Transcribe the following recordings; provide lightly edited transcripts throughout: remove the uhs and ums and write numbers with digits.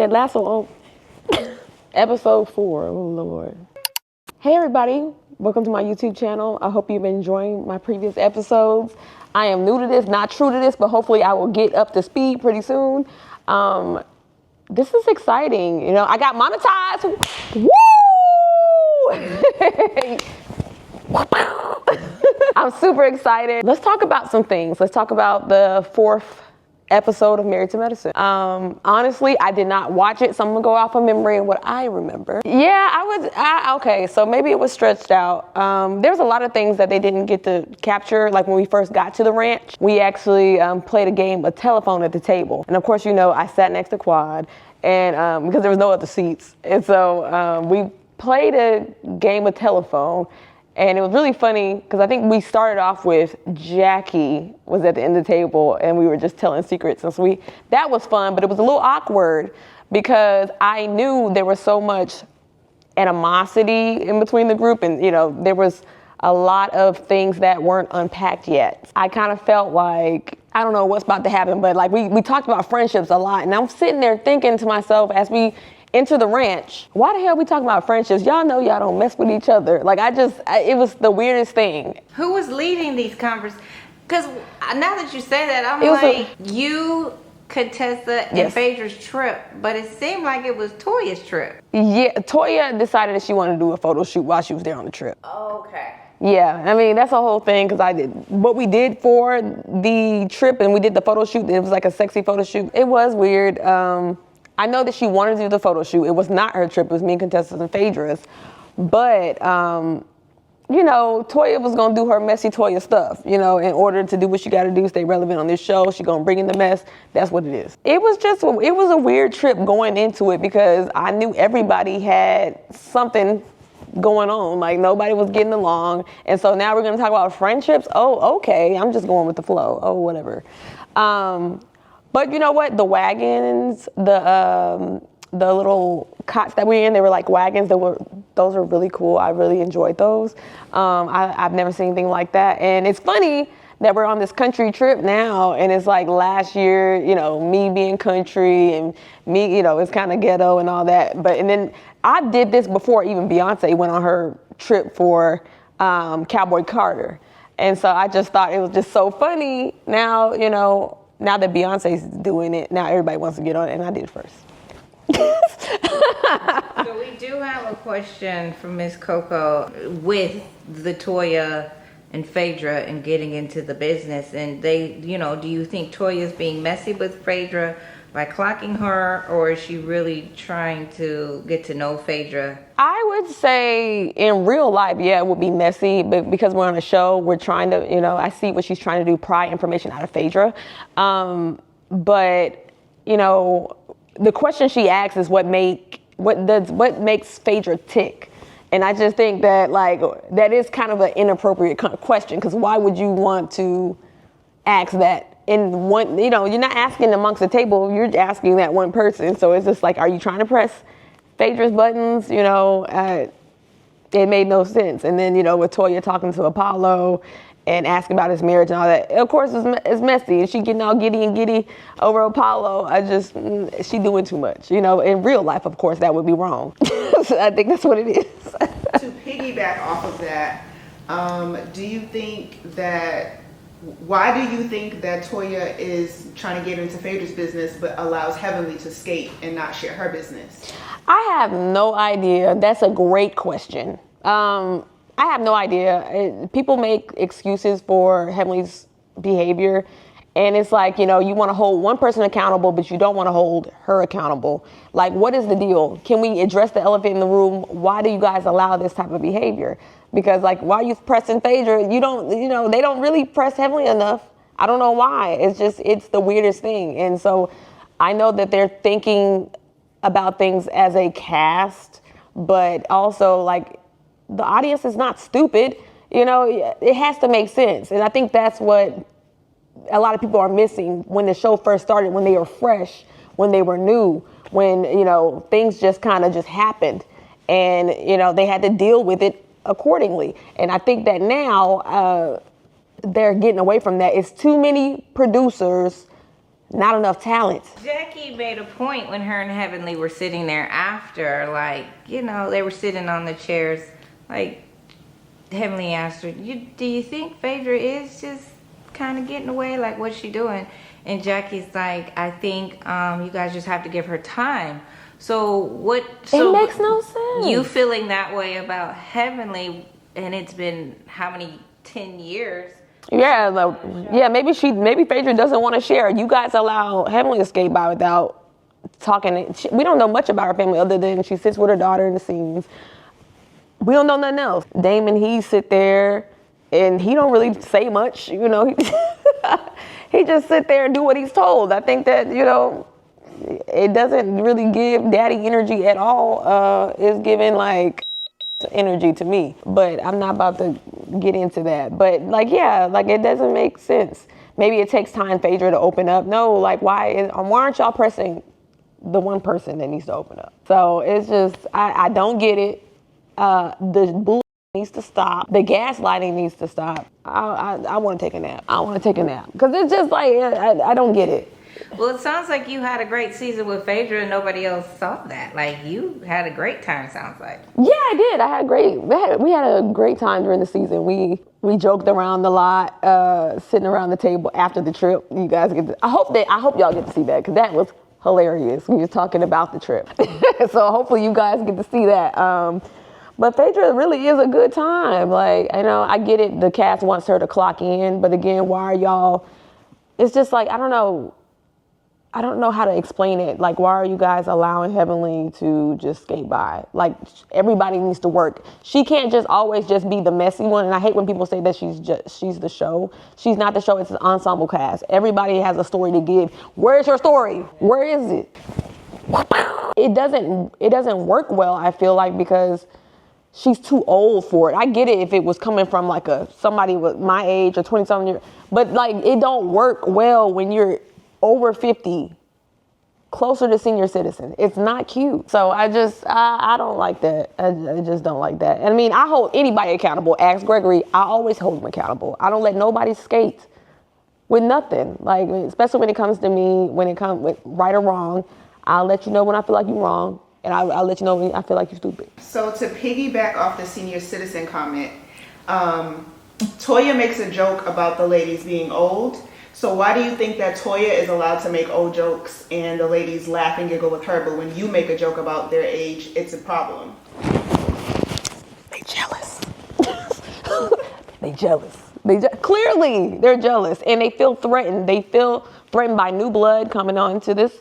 Ted Lasso on. Episode 4. Oh, Lord. Hey, everybody. Welcome to my YouTube channel. I hope you've been enjoying my previous episodes. I am new to this, not true to this, but hopefully I will get up to speed pretty soon. This is exciting. You know, I got monetized. Woo! I'm super excited. Let's talk about some things. Let's talk about the 4th episode of Married to Medicine. Honestly, I did not watch it, so I'm gonna go off of memory and what I remember. Yeah, okay, so maybe it was stretched out. There's a lot of things that they didn't get to capture, like when we first got to the ranch. We actually played a game of telephone at the table. And of course, you know, I sat next to Quad, and because there was no other seats. And so we played a game of telephone. And it was really funny because I think we started off with Jackie was at the end of the table and we were just telling secrets. And so that was fun, but it was a little awkward because I knew there was so much animosity in between the group, and you know, there was a lot of things that weren't unpacked yet. I kind of felt like, I don't know what's about to happen, but like we talked about friendships a lot, and I'm sitting there thinking to myself as we enter the ranch, why the hell are we talking about friendships? Y'all know y'all don't mess with each other. Like it was the weirdest thing. Who was leading these conversations? Because now that you say that, I'm like, you, Contessa, and Phaedra's trip, but it seemed like it was Toya's trip. Yeah, Toya decided that she wanted to do a photo shoot while she was there on the trip. Okay. Yeah, I mean, that's the whole thing, because I did what we did for the trip, and we did the photo shoot. It was like a sexy photo shoot. It was weird. I know that she wanted to do the photo shoot. It was not her trip. It was me and Contessa's and Phaedra's. But, you know, Toya was going to do her messy Toya stuff, you know, in order to do what she got to do, stay relevant on this show. She going to bring in the mess. That's what it is. It was a weird trip going into it because I knew everybody had something going on. Like, nobody was getting along. And so now we're going to talk about friendships. Oh, okay. I'm just going with the flow. Oh, whatever. But you know what? The wagons, the little cots that we're in, they were like wagons. Those are really cool. I really enjoyed those. I've never seen anything like that. And it's funny that we're on this country trip now, and it's like last year, you know, me being country and me, you know, it's kind of ghetto and all that. And then I did this before even Beyonce went on her trip for Cowboy Carter. And so I just thought it was just so funny now, you know, now that Beyonce's doing it, now everybody wants to get on it, and I did it first. So we do have a question from Miss Coco with the Toya and Phaedra and getting into the business. And they, you know, do you think Toya's being messy with Phaedra by clocking her, or is she really trying to get to know Phaedra? I would say in real life, yeah, it would be messy, but because we're on a show, we're trying to, you know, I see what she's trying to do, pry information out of Phaedra. But, you know, the question she asks is what makes Phaedra tick? And I just think that, like, that is kind of an inappropriate question, because why would you want to ask that? In one, you know, you're not asking amongst the table, you're asking that one person. So it's just like, are you trying to press Phaedra's buttons? You know, it made no sense. And then, you know, with Toya talking to Apollo and asking about his marriage and all that, of course it's messy. And she getting all giddy over Apollo. She doing too much. You know, in real life, of course, that would be wrong. So I think that's what it is. To piggyback off of that, why do you think that Toya is trying to get into Phaedra's business but allows Heavenly to skate and not share her business? I have no idea. That's a great question. I have no idea. People make excuses for Heavenly's behavior, and it's like, you know, you want to hold one person accountable, but you don't want to hold her accountable. Like, what is the deal? Can we address the elephant in the room? Why do you guys allow this type of behavior? Because, like, why are you pressing Phaedra? They don't really press Heavenly enough. I don't know why. It's the weirdest thing. And so I know that they're thinking about things as a cast, but also, like, the audience is not stupid. You know, it has to make sense. And I think that's what a lot of people are missing when the show first started, when they were fresh, when they were new, when, you know, things just kind of just happened. And, you know, they had to deal with it accordingly. And I think that now they're getting away from that. It's too many producers not enough talent. Jackie made a point when her and Heavenly were sitting there after, like, you know, they were sitting on the chairs. Like, Heavenly asked her, do you think Phaedra is just kind of getting away? Like, what's she doing? And Jackie's like, I think you guys just have to give her time. So what? So it makes no sense. You feeling that way about Heavenly, and it's been how many 10 years? Yeah, maybe Phaedra doesn't want to share. You guys allow Heavenly to skate by without talking. We don't know much about her family other than she sits with her daughter in the scenes. We don't know nothing else. Damon, he sit there and he don't really say much, you know. He just sit there and do what he's told. I think that, you know, it doesn't really give daddy energy at all. It's giving like energy to me, but I'm not about to get into that. But like, yeah, like it doesn't make sense. Maybe it takes time, Phaedra, to open up. No, like why aren't y'all pressing the one person that needs to open up? So it's just, I don't get it. The bull needs to stop. The gaslighting needs to stop. I want to take a nap. I want to take a nap because it's just like I don't get it. Well, it sounds like you had a great season with Phaedra and nobody else saw that. Like, you had a great time, sounds like. Yeah, I did. We had a great time during the season. We joked around a lot, sitting around the table after the trip. You guys I hope y'all get to see that because that was hilarious. We was talking about the trip. So hopefully you guys get to see that. But Phaedra really is a good time. Like, I know, I get it. The cast wants her to clock in, but again, why are y'all? It's just like, I don't know how to explain it. Like, why are you guys allowing Heavenly to just skate by? Like, everybody needs to work. She can't just always just be the messy one. And I hate when people say that she's the show. She's not the show. It's an ensemble cast. Everybody has a story to give. Where's your story? Where is it? It doesn't work well, I feel like, because she's too old for it. I get it if it was coming from like somebody with my age or 20-something years, but like it don't work well when you're over 50, closer to senior citizen. It's not cute. So I don't like that. I just don't like that. I mean, I hold anybody accountable. Ask Gregory. I always hold him accountable. I don't let nobody skate with nothing. Like, especially when it comes to me, when it comes with right or wrong, I'll let you know when I feel like you're wrong. And I'll let you know when I feel like you're stupid. So to piggyback off the senior citizen comment, Toya makes a joke about the ladies being old. So why do you think that Toya is allowed to make old jokes and the ladies laugh and giggle with her, but when you make a joke about their age, it's a problem? They jealous. They jealous. Clearly, they're jealous and they feel threatened. They feel threatened by new blood coming onto this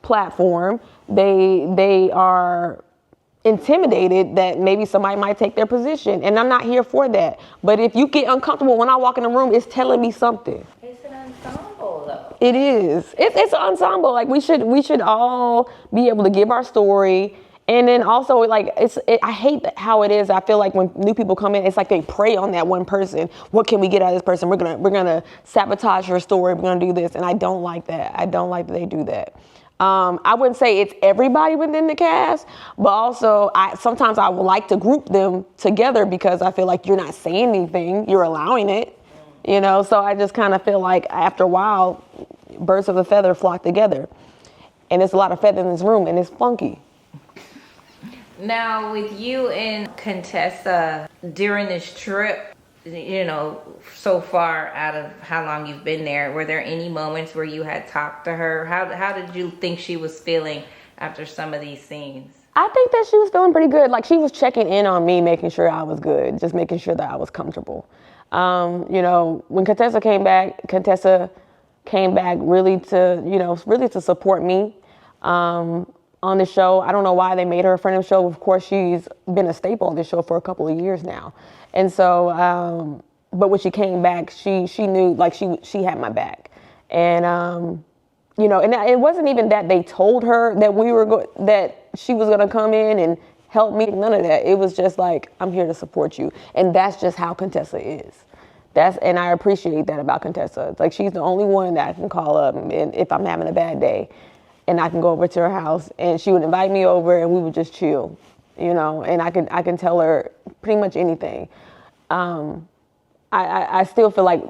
platform. They are intimidated that maybe somebody might take their position, and I'm not here for that. But if you get uncomfortable when I walk in the room, it's telling me something. It's an ensemble, though. It is. It's an ensemble. Like we should all be able to give our story, and then also like I hate how it is. I feel like when new people come in, it's like they prey on that one person. What can we get out of this person? We're gonna sabotage her story. We're gonna do this, and I don't like that. I don't like that they do that. I wouldn't say it's everybody within the cast, but also sometimes I would like to group them together because I feel like you're not saying anything, you're allowing it, you know? So I just kind of feel like after a while, birds of a feather flock together. And there's a lot of feather in this room and it's funky. Now, with you and Contessa during this trip, you know, so far out of how long you've been there, were there any moments where you had talked to her? How did you think she was feeling after some of these scenes? I think that she was feeling pretty good. Like, she was checking in on me, making sure I was good, just making sure that I was comfortable. You know, when Contessa came back really to support me on the show. I don't know why they made her a friend of the show. Of course, she's been a staple on this show for a couple of years now. And so, but when she came back, she knew, like, she had my back. And, you know, and it wasn't even that they told her that that she was going to come in and help me. None of that. It was just like, I'm here to support you. And that's just how Contessa is. And I appreciate that about Contessa. It's like, she's the only one that I can call up and if I'm having a bad day, and I can go over to her house and she would invite me over and we would just chill, you know, and I can tell her pretty much anything. I still feel like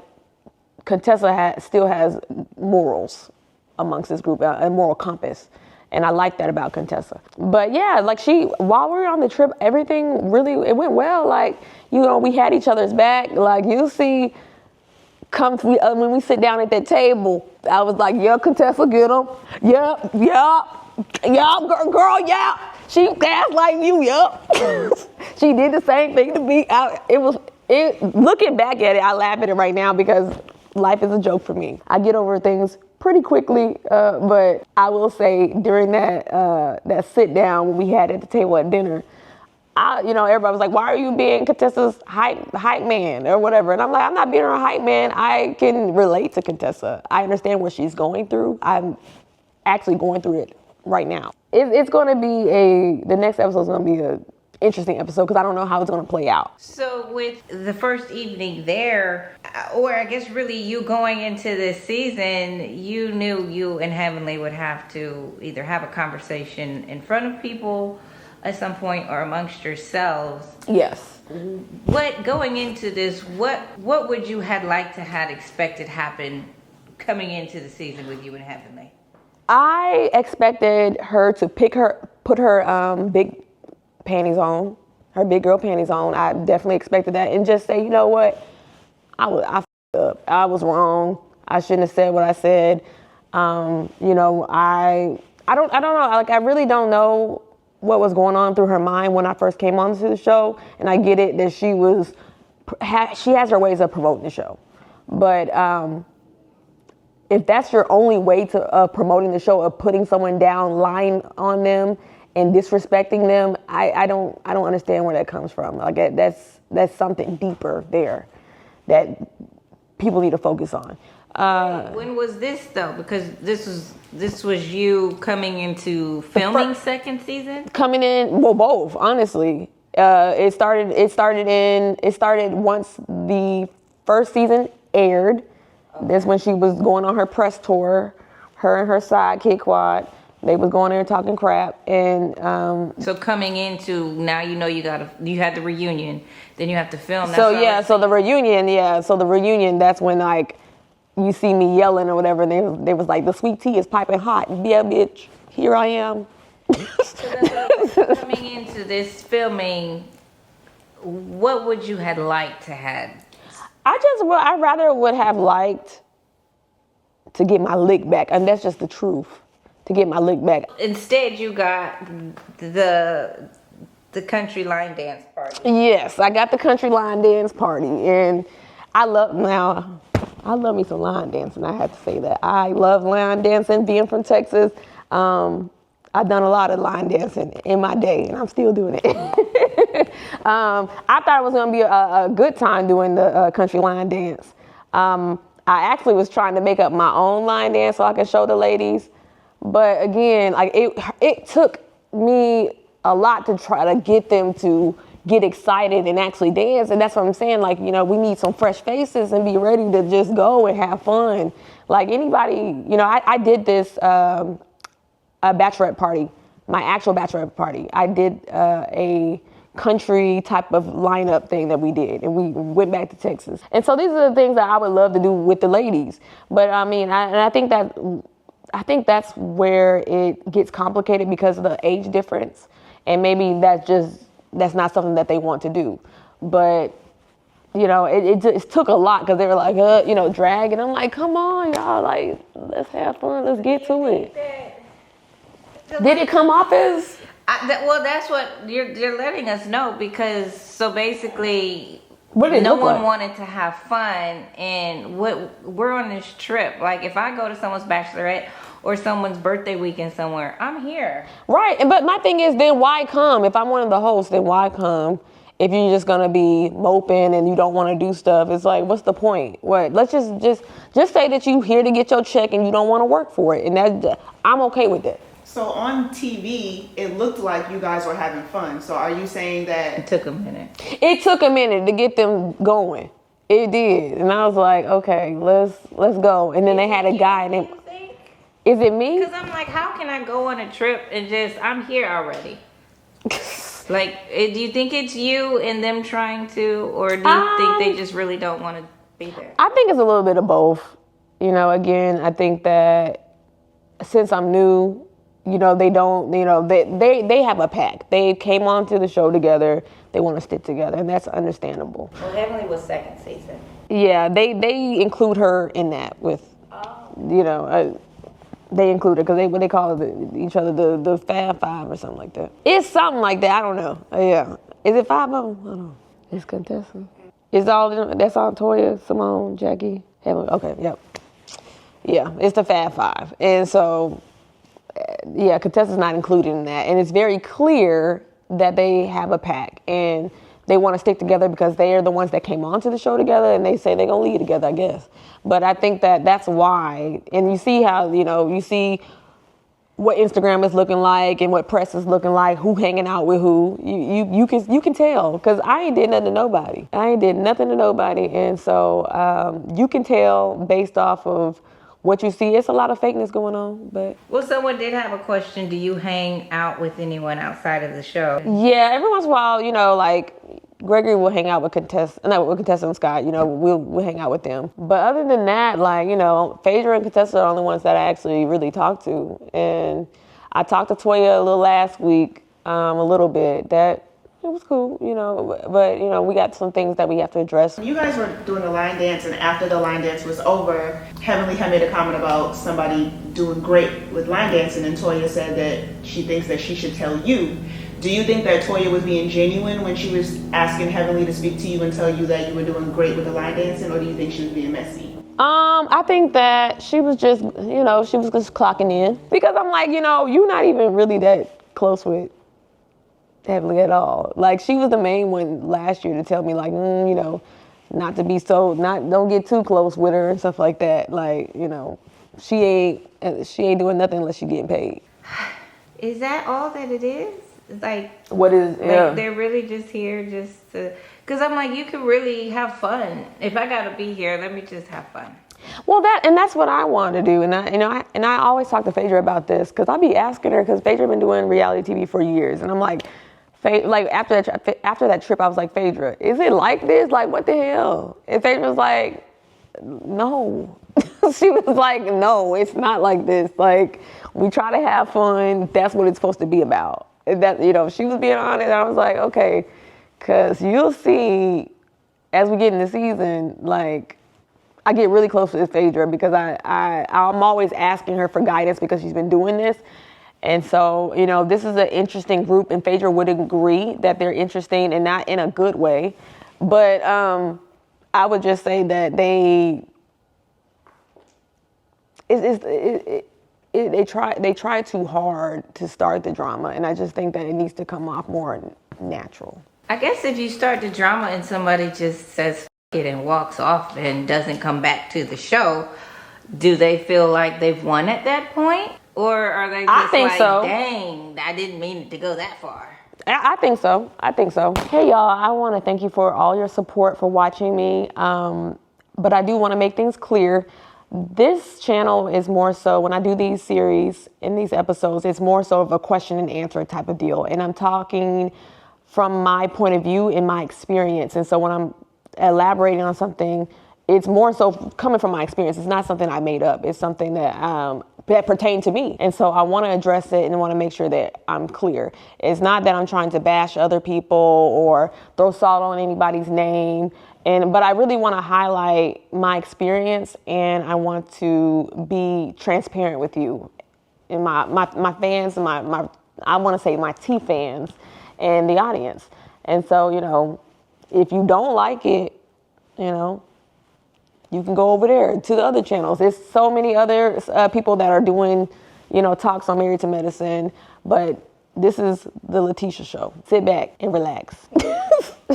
Contessa still has morals. amongst this group, a moral compass. And I like that about Contessa. But yeah, like while we were on the trip, everything really, it went well. Like, you know, we had each other's back. Like, you see, when we sit down at that table, I was like, yeah, Contessa, get him. Yep, girl, yeah. She gaslighting you, yep. She did the same thing to me. Looking back at it, I laugh at it right now because life is a joke for me. I get over things pretty quickly, but I will say during that sit down when we had at the table at dinner, everybody was like, why are you being Contessa's hype man or whatever? And I'm like, I'm not being her hype man. I can relate to Contessa. I understand what she's going through. I'm actually going through it right now. It's going to be the next episode is going to be a interesting episode because I don't know how it's going to play out. So with the first evening there, or I guess really you going into this season, you knew you and Heavenly would have to either have a conversation in front of people at some point or amongst yourselves. Yes. What going into this, what would you had liked to had expected happen coming into the season with you and Heavenly? I expected her to put her big panties on, her big girl panties on. I definitely expected that, and just say, you know what, I f***ed up. I was wrong. I shouldn't have said what I said. I don't know. Like, I really don't know what was going on through her mind when I first came onto the show, and I get it that she has her ways of promoting the show, but if that's your only way to promoting the show, of putting someone down, lying on them, and disrespecting them, I don't understand where that comes from. Like, that's something deeper there that people need to focus on. When was this though? Because this was you coming into filming second season. Coming in, well, both, honestly. It started once the first season aired. Okay. That's when she was going on her press tour. Her and her sidekick Quad. They was going there talking crap, and so coming into now, you had the reunion, then you have to film. So the reunion, that's when like you see me yelling or whatever. And they was like, the sweet tea is piping hot. Yeah, bitch, here I am. So coming into this filming, what would you had liked to had? I rather would have liked to get my lick back, and that's just the truth. To get my lick back. Instead, you got the country line dance party. Yes, I got the country line dance party, and I love me some line dancing. I have to say that I love line dancing. Being from Texas, I've done a lot of line dancing in my day, and I'm still doing it. I thought it was going to be a good time doing the country line dance. I actually was trying to make up my own line dance so I could show the ladies. But again, like it took me a lot to try to get them to get excited and actually dance. And that's what I'm saying. Like, we need some fresh faces and be ready to just go and have fun. Like anybody, I did this a bachelorette party, my actual bachelorette party. I did a country type of lineup thing that we did, and we went back to Texas. And so these are the things that I would love to do with the ladies. But I mean, I think that's where it gets complicated because of the age difference, and maybe that's not something that they want to do. But it took a lot because they were like, drag, and I'm like, come on, y'all, like, let's have fun, let's get to it. Did it come off as? Well, that's what you're letting us know, because so basically. No one wanted to have fun, and we're on this trip. Like, if I go to someone's bachelorette or someone's birthday weekend somewhere, I'm here. Right, but my thing is, then why come? If I'm one of the hosts, then why come? If you're just gonna be moping and you don't want to do stuff, it's like, what's the point? What? Let's just say that you here to get your check and you don't want to work for it, and I'm okay with it. So on TV, it looked like you guys were having fun. So are you saying that it took a minute? It took a minute to get them going. It did, and I was like, okay, let's go. And then they had a guy named. Is it me? Because I'm like, how can I go on a trip and I'm here already? Like, do you think it's you and them trying to, or do you think they just really don't want to be there? I think it's a little bit of both. Again, I think that since I'm new, they don't, they have a pact. They came onto the show together. They want to stick together, and that's understandable. Well, Heavenly was second season. Yeah, they include her in that with, they include her because they call each other the Fab Five or something like that. It's something like that. I don't know. Yeah, is it 5 of them? I don't know. It's Contessa. That's all Toya, Simone, Jackie, Heavenly. Okay, yep. Yeah, it's the Fab Five, and so. Yeah, Contessa's not included in that. And it's very clear that they have a pact and they want to stick together because they are the ones that came onto the show together and they say they're going to lead together, I guess. But I think that's why. And you see how, you see what Instagram is looking like and what press is looking like, who hanging out with who. You can tell because I ain't did nothing to nobody. And so you can tell based off of what you see. It's a lot of fakeness going on, but. Well, someone did have a question. Do you hang out with anyone outside of the show? Yeah, every once in a while, like Gregory will hang out with Contessa and Scott, we'll hang out with them. But other than that, like, Phaedra and Contessa are the only ones that I actually really talk to. And I talked to Toya a little last week, a little bit. It was cool, but we got some things that we have to address. You guys were doing the line dance, and after the line dance was over, Heavenly had made a comment about somebody doing great with line dancing, and Toya said that she thinks that she should tell you. Do you think that Toya was being genuine when she was asking Heavenly to speak to you and tell you that you were doing great with the line dancing, or do you think she was being messy? I think that she was just, she was just clocking in. Because I'm like, you're not even really that close with Heavenly at all. Like, she was the main one last year to tell me, like, not to be don't get too close with her and stuff like that. Like, she ain't doing nothing unless she getting paid. Is that all that it is? Like, what is, yeah. Like, they're really just here just to, because I'm like, you could really have fun. If I gotta be here, let me just have fun. Well, that's what I want to do, and I always talk to Phaedra about this because I be asking her because Phaedra been doing reality TV for years, and I'm like after that trip, I was like, Phaedra, is it like this? Like, what the hell? And Phaedra was like, no. She was like, no, it's not like this. Like, we try to have fun. That's what it's supposed to be about. And that, she was being honest. And I was like, okay, because you'll see as we get in the season, like, I get really close to Phaedra because I'm always asking her for guidance because she's been doing this. And so, this is an interesting group, and Phaedra would agree that they're interesting and not in a good way. But I would just say that they try too hard to start the drama, and I just think that it needs to come off more natural. I guess if you start the drama and somebody just says F it and walks off and doesn't come back to the show, do they feel like they've won at that point? Or are they just dang, I didn't mean it to go that far? I think so. Hey, y'all, I want to thank you for all your support for watching me. But I do want to make things clear. This channel is more so, when I do these series in these episodes, it's more so of a question and answer type of deal. And I'm talking from my point of view and my experience. And so when I'm elaborating on something, it's more so coming from my experience. It's not something I made up. It's something that pertained to me. And so I want to address it and I want to make sure that I'm clear. It's not that I'm trying to bash other people or throw salt on anybody's name. But I really want to highlight my experience, and I want to be transparent with you and my fans and I want to say my T fans and the audience. And so, if you don't like it, you can go over there to the other channels. There's so many other people that are doing, talks on Married to Medicine, but this is the Letitia show. Sit back and relax.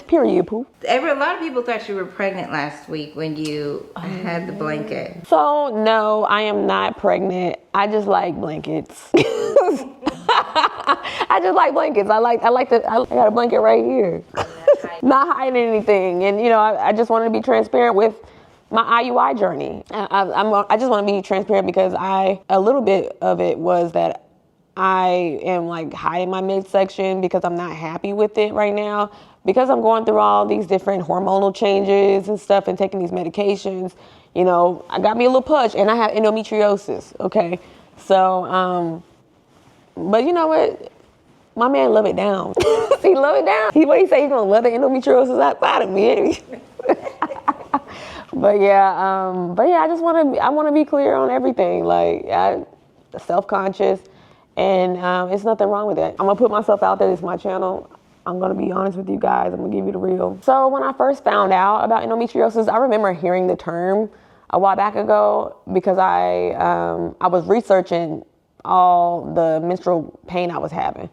Period, poo. A lot of people thought you were pregnant last week when you had the blanket. So, no, I am not pregnant. I just like blankets. I just like blankets. I got a blanket right here. Not hiding anything. And, I just wanted to be transparent with my IUI journey. I just want to be transparent because a little bit of it was that I am hiding my midsection because I'm not happy with it right now. Because I'm going through all these different hormonal changes and stuff and taking these medications, I got me a little pudge and I have endometriosis, okay? So, but you know what? My man love it down. He love it down. What he say? He gonna love the endometriosis out of me. But yeah, I just want to be clear on everything. Like, self-conscious, and it's nothing wrong with that. I'm gonna put myself out there. It's my channel. I'm gonna be honest with you guys. I'm gonna give you the real. So when I first found out about endometriosis, I remember hearing the term a while back ago because I was researching all the menstrual pain I was having.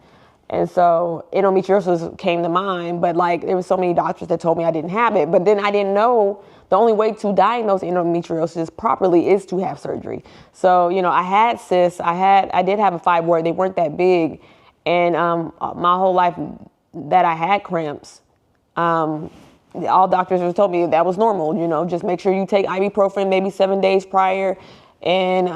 And so endometriosis came to mind, but like there was so many doctors that told me I didn't have it. But then I didn't know the only way to diagnose endometriosis properly is to have surgery. So, you know, I had cysts, I did have a fibroid, they weren't that big. And my whole life that I had cramps, all doctors have told me that was normal, you know, just make sure you take ibuprofen maybe 7 days prior and,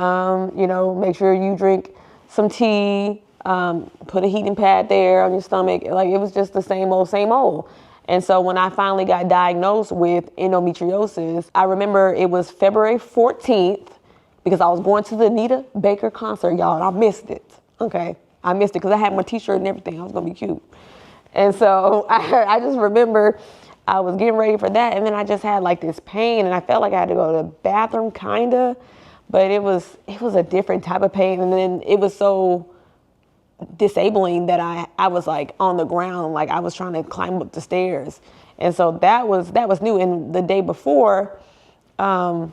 you know, make sure you drink some tea, put a heating pad there on your stomach. Like, it was just the same old. And so when I finally got diagnosed with endometriosis, I remember it was February 14th because I was going to the Anita Baker concert, y'all, and I missed it. Okay, I missed it because I had my t-shirt and everything. I was gonna be cute. And so I just remember I was getting ready for that, and then I just had like this pain, and I felt like I had to go to the bathroom, kinda, but it was a different type of pain, and then it was so disabling that I was like on the ground, like I was trying to climb up the stairs. And so that was new. And the day before, I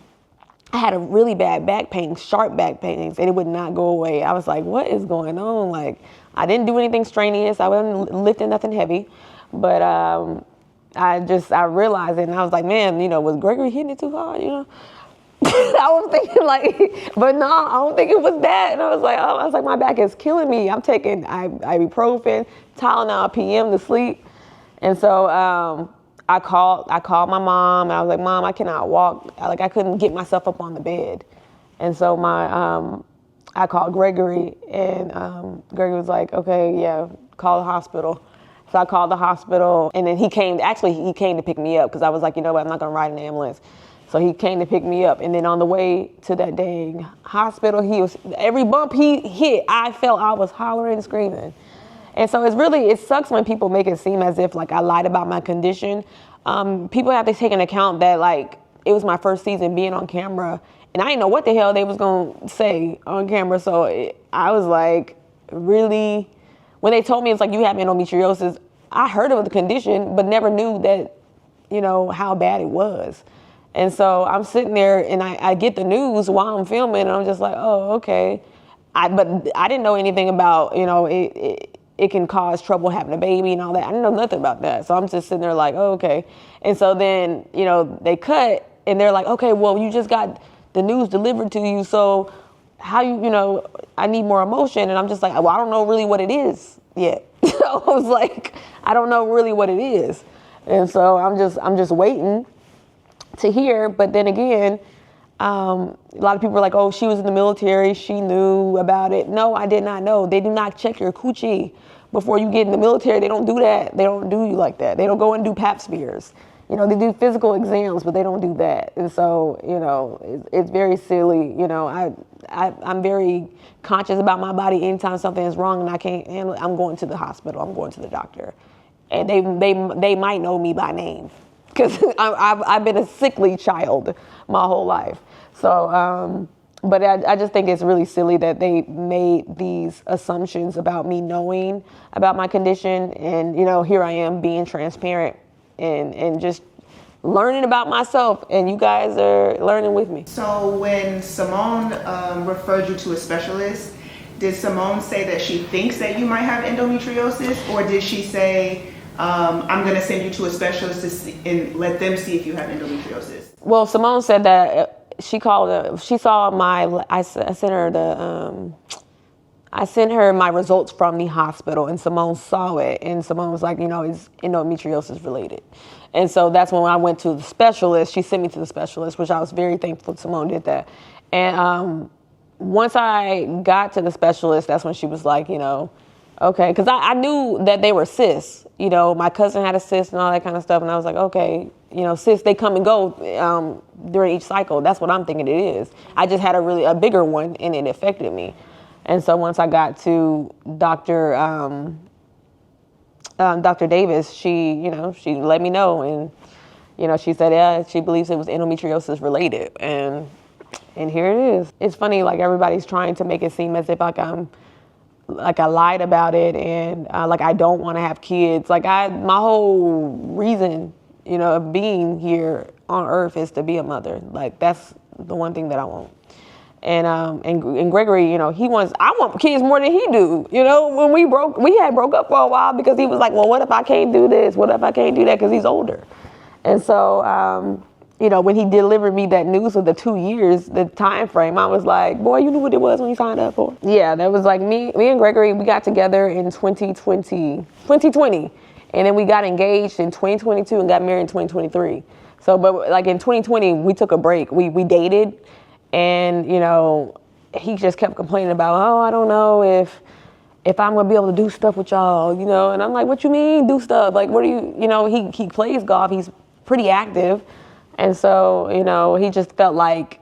had a really bad back pain, sharp back pains, and it would not go away. I was like, what is going on? Like, I didn't do anything strenuous. I wasn't lifting nothing heavy, but I realized it, and I was like, man, you know, was Gregory hitting it too hard, you know? I was thinking like, but no, I don't think it was that. And I was like, my back is killing me. I'm taking ibuprofen, Tylenol PM to sleep. And so I called my mom, and I was like, Mom, I cannot walk. I couldn't get myself up on the bed. And so I called Gregory, and Gregory was like, okay, yeah, call the hospital. So I called the hospital, and then he came to pick me up because I was like, you know what, I'm not gonna ride an ambulance. So he came to pick me up, and then on the way to that dang hospital, every bump he hit, I was hollering and screaming. And so it sucks when people make it seem as if like I lied about my condition. People have to take into account that like it was my first season being on camera, and I didn't know what the hell they was gonna say on camera. So I was like, really, when they told me it's like you have endometriosis, I heard of the condition, but never knew that, you know, how bad it was. And so I'm sitting there, and I get the news while I'm filming, and I'm just like, oh, okay. But I didn't know anything about, you know, it can cause trouble having a baby and all that. I didn't know nothing about that. So I'm just sitting there like, oh, okay. And so then, you know, they cut, and they're like, okay, well, you just got the news delivered to you, so how you know, I need more emotion. And I'm just like, well, I don't know really what it is yet. So I was like, I don't know really what it is. And so I'm just waiting to hear. But then again, a lot of people were like, oh, she was in the military, she knew about it. No, I did not know. They do not check your coochie before you get in the military. They don't do that. They don't do you like that. They don't go and do pap smears. You know, they do physical exams, but they don't do that. And so, you know, it's very silly. You know, I'm very conscious about my body. Anytime something is wrong and I can't handle it, I'm going to the hospital. I'm going to the doctor. And they might know me by name because I've been a sickly child my whole life. So, but I just think it's really silly that they made these assumptions about me knowing about my condition. And, you know, here I am being transparent and just learning about myself, and you guys are learning with me. So when Simone referred you to a specialist, did Simone say that she thinks that you might have endometriosis, or did she say, I'm going to send you to a specialist to see, and let them see if you have endometriosis? Well, Simone said that she saw I sent her my results from the hospital, and Simone saw it, and Simone was like, you know, it's endometriosis related. And so that's when I went to the specialist. She sent me to the specialist, which I was very thankful Simone did that. And once I got to the specialist, that's when she was like, you know, okay, because I knew that they were cysts. You know, my cousin had a cyst and all that kind of stuff, and I was like, okay, you know, cysts, they come and go during each cycle. That's what I'm thinking it is. I just had a bigger one, and it affected me. And so once I got to Dr. Davis, she let me know, and she said, yeah, she believes it was endometriosis related, and here it is. It's funny, like everybody's trying to make it seem as if I lied about it, and like I don't want to have kids. Like my whole reason, of being here on Earth is to be a mother. Like that's the one thing that I want. And Gregory, I want kids more than he do. When we had broke up for a while because he was like, well, what if I can't do this? What if I can't do that? Because he's older. And so, when he delivered me that news of the 2 years, the time frame, I was like, boy, you knew what it was when you signed up for. Yeah, that was like me and Gregory, we got together in 2020. And then we got engaged in 2022 and got married in 2023. So, but like in 2020, we took a break. We dated. And, he just kept complaining about, oh, I don't know if I'm going to be able to do stuff with y'all, And I'm like, what you mean do stuff? Like, what do you, he plays golf. He's pretty active. And so, he just felt like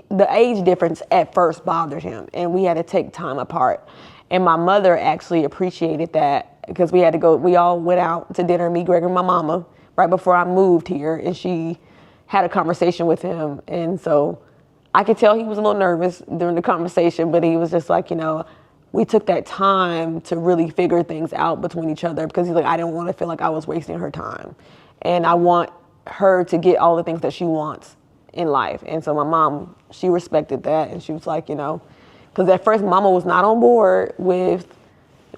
the age difference at first bothered him. And we had to take time apart. And my mother actually appreciated that because we all went out to dinner, me, Gregory, and my mama, right before I moved here. And she had a conversation with him. And so I could tell he was a little nervous during the conversation, but he was just like, we took that time to really figure things out between each other because he's like, I didn't want to feel like I was wasting her time. And I want her to get all the things that she wants in life. And so my mom, she respected that. And she was like, because at first mama was not on board with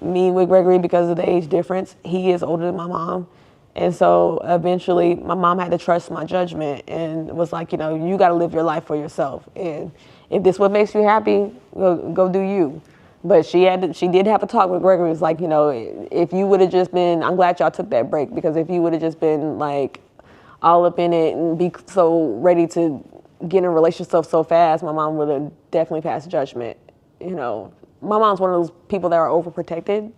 me with Gregory because of the age difference. He is older than my mom. And so eventually my mom had to trust my judgment and was like, you got to live your life for yourself. And if this what makes you happy, go do you. But she did have a talk with Gregory. It was like, if you would have just been, I'm glad y'all took that break because if you would have just been like all up in it and be so ready to get in a relationship so fast, my mom would have definitely passed judgment. My mom's one of those people that are overprotected.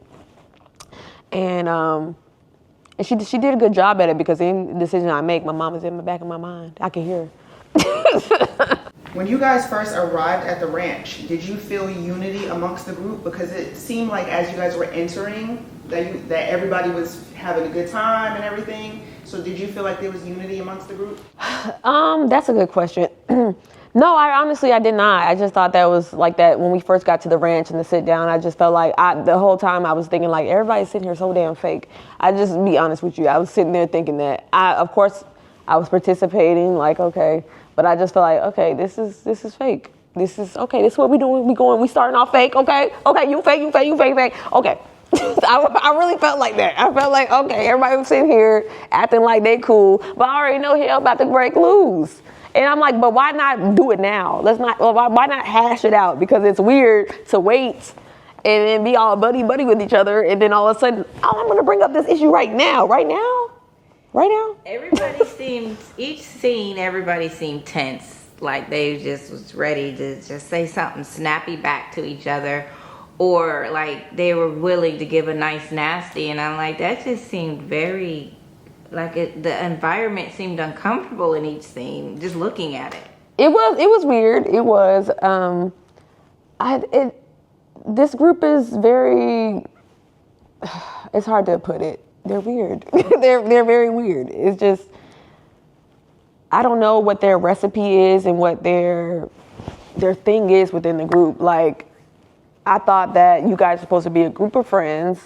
And she did a good job at it because any decision I make, my mom is in the back of my mind. I can hear her. When you guys first arrived at the ranch, did you feel unity amongst the group? Because it seemed like as you guys were entering, that everybody was having a good time and everything. So did you feel like there was unity amongst the group? That's a good question. No, I did not. I just thought that was like that when we first got to the ranch and the sit down. I just felt like the whole time I was thinking like everybody's sitting here so damn fake. I just be honest with you. I was sitting there thinking that of course I was participating like okay, but I just felt like okay, this is fake. This is okay. This is what we doing. We starting off fake. Okay, you fake. Okay. I really felt like that. I felt like okay, everybody was sitting here acting like they cool, but I already know hell about to break loose. And I'm like, but why not do it now? Why not hash it out? Because it's weird to wait and then be all buddy with each other. And then all of a sudden, I'm going to bring up this issue right now. Everybody seemed tense. Like they just was ready to just say something snappy back to each other. Or like they were willing to give a nice nasty. And I'm like, that just seemed very... the environment seemed uncomfortable in each scene, just looking at it. It was weird. It was, this group is very, it's hard to put it. They're weird. they're very weird. It's just, I don't know what their recipe is and what their thing is within the group. Like, I thought that you guys are supposed to be a group of friends.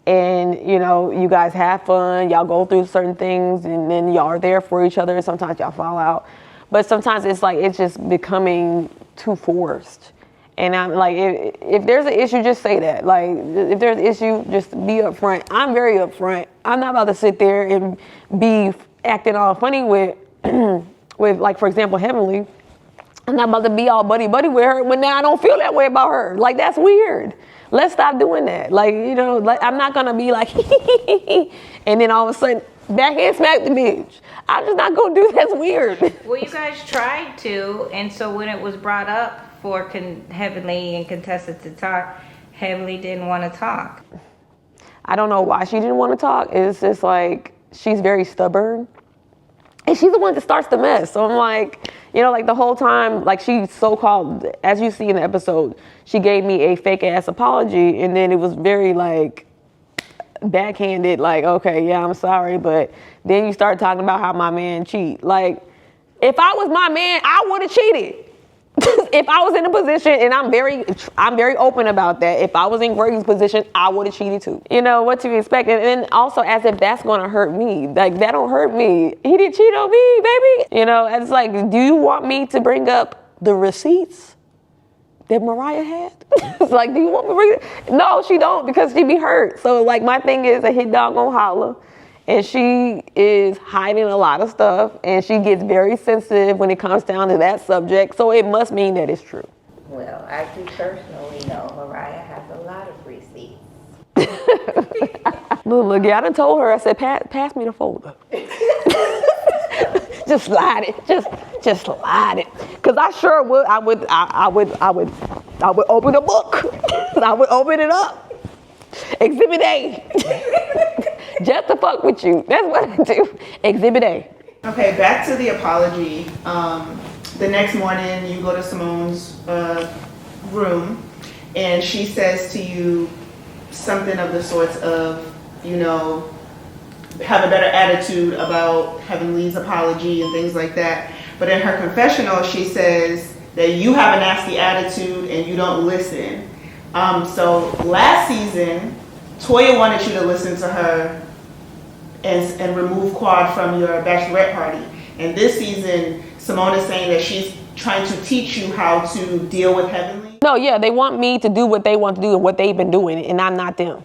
And, you guys have fun, y'all go through certain things, and then y'all are there for each other. Sometimes y'all fall out. But sometimes it's like, it's just becoming too forced. And I'm like, if there's an issue, just say that. Like, if there's an issue, just be upfront. I'm very upfront. I'm not about to sit there and be acting all funny with like, for example, Heavenly. I'm not about to be all buddy with her when now I don't feel that way about her. Like, that's weird. Let's stop doing that. Like, I'm not going to be like, and then all of a sudden, backhand smack the bitch. I'm just not going to do that. That's weird. Well, you guys tried to, and so when it was brought up for Heavenly and Contessa to talk, Heavenly didn't want to talk. I don't know why she didn't want to talk. It's just like, she's very stubborn. And she's the one that starts the mess. So I'm like, you know, like the whole time, like she so-called, as you see in the episode, she gave me a fake ass apology, and then it was very like backhanded, like, okay, yeah, I'm sorry, but then you start talking about how my man cheat. Like, if I was my man, I would have cheated. If I was in a position, and I'm very open about that. If I was in Gregory's position, I would have cheated too. You know what to expect, and then also as if that's gonna hurt me. Like that don't hurt me. He didn't cheat on me, baby. You know, it's like, do you want me to bring up the receipts that Mariah had? It's like, do you want me to bring it? No, she don't, because she be hurt. So like my thing is, a hit dog gon' holler. And she is hiding a lot of stuff, and she gets very sensitive when it comes down to that subject. So it must mean that it's true. Well, I do personally know Mariah has a lot of receipts. Look, yeah, I done told her, I said, pass me the folder. Just slide it, just slide it. Cause I sure would, I would open the book. I would open it up. Exhibit A. Just to fuck with you. That's what I do. Exhibit A. Okay, back to the apology. The next morning, you go to Simone's room, and she says to you something of the sorts of, you know, have a better attitude about Heavenly's apology and things like that. But in her confessional, she says that you have a nasty attitude and you don't listen. So last season, Toya wanted you to listen to her and remove Quad from your bachelorette party. And this season, Simone is saying that she's trying to teach you how to deal with Heavenly. No, yeah, they want me to do what they want to do and what they've been doing, and I'm not them.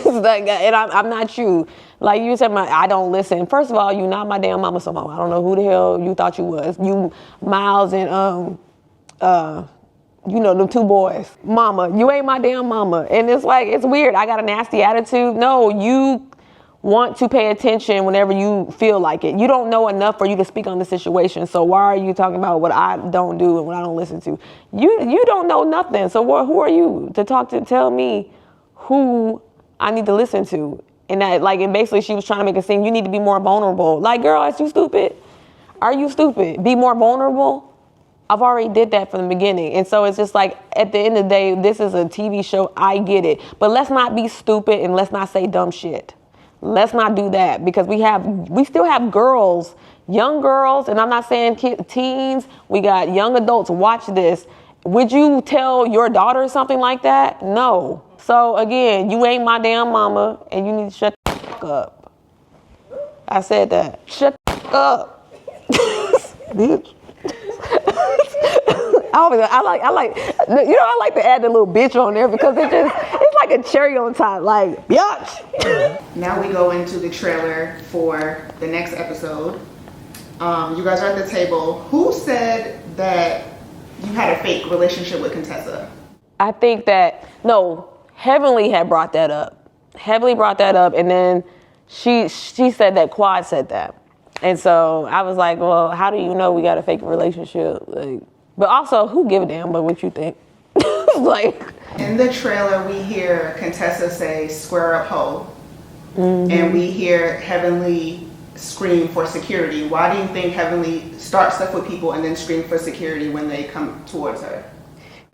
Like, and I'm not you. Like you said, I don't listen. First of all, you not my damn mama, Simone. I don't know who the hell you thought you was. You, Miles, and you know, them two boys. Mama, you ain't my damn mama. And it's like, it's weird. I got a nasty attitude. No, you want to pay attention whenever you feel like it. You don't know enough for you to speak on the situation. So why are you talking about what I don't do and what I don't listen to? You don't know nothing. So who are you to tell me who I need to listen to? And that, like, and basically she was trying to make it seem you need to be more vulnerable. Like, girl, are you stupid? Are you stupid? Be more vulnerable? I've already did that from the beginning. And so it's just like, at the end of the day, this is a TV show. I get it. But let's not be stupid and let's not say dumb shit. Let's not do that, because we still have girls, young girls, and I'm not saying teens. We got young adults. Watch this. Would you tell your daughter something like that? No. So again, you ain't my damn mama, and you need to shut the fuck up. I said that. Shut the fuck up, bitch. I like to add the little bitch on there because it's like a cherry on top, like, bitch. Now we go into the trailer for the next episode. You guys are at the table. Who said that you had a fake relationship with Contessa? I think that, no, Heavenly had brought that up. Heavenly brought that up, and then she said that Quad said that. And so I was like, well, how do you know we got a fake relationship? Like, but also, who give a damn about what you think? Like, in the trailer, we hear Contessa say, "Square up, hoe," and we hear Heavenly scream for security. Why do you think Heavenly starts stuff with people and then scream for security when they come towards her?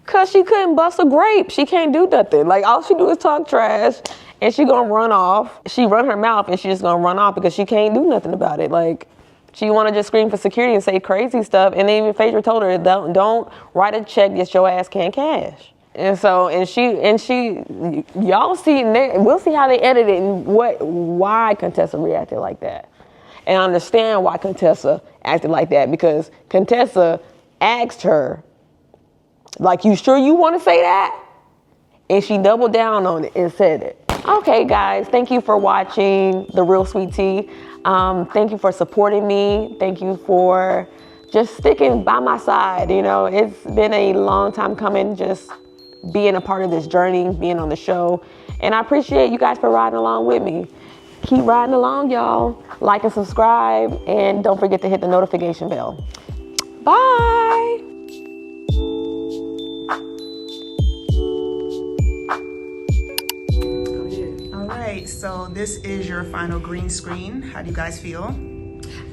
Cause she couldn't bust a grape. She can't do nothing. Like, all she do is talk trash, and she gonna run off. She run her mouth, and she just gonna run off because she can't do nothing about it. Like, she wanna just scream for security and say crazy stuff. And then even Phaedra told her, don't write a check that your ass can't cash. And so, y'all see, we'll see how they edit it and why Contessa reacted like that. And I understand why Contessa acted like that, because Contessa asked her, like, you sure you want to say that? And she doubled down on it and said it. Okay, guys, thank you for watching The Real Sweet Tea. Thank you for supporting me. Thank you for just sticking by my side. You know, it's been a long time coming, just being a part of this journey, being on the show. And I appreciate you guys for riding along with me. Keep riding along, y'all. Like and subscribe, and don't forget to hit the notification bell. Bye. All right, so this is your final green screen. How do you guys feel?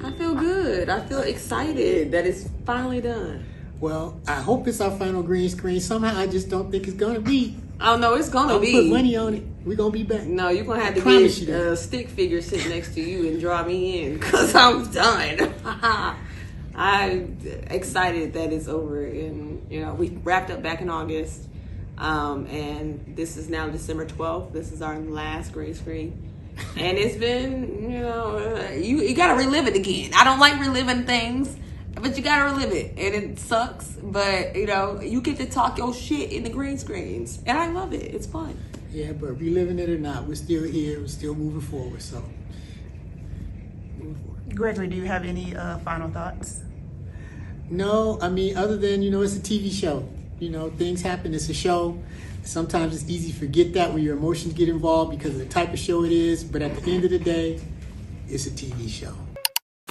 I feel good. I feel excited that it's finally done. Well, I hope it's our final green screen. Somehow, I just don't think it's gonna be. Oh no, it's gonna I'll be. put money on it. We're gonna be back. No, you're gonna have to promise get you that. a stick figure sit next to you and draw me in, cause I'm done. I'm excited that it's over, and we wrapped up back in August, and this is now December 12th. This is our last green screen, and it's been you gotta relive it again. I don't like reliving things, but you gotta relive it, and it sucks. But you get to talk your shit in the green screens, and I love it. It's fun. Yeah, but reliving it or not, we're still here. We're still moving forward. So, moving forward. Gregory, do you have any final thoughts? No, I mean, other than, it's a TV show. Things happen. It's a show. Sometimes it's easy to forget that when your emotions get involved because of the type of show it is. But at the end of the day, it's a TV show.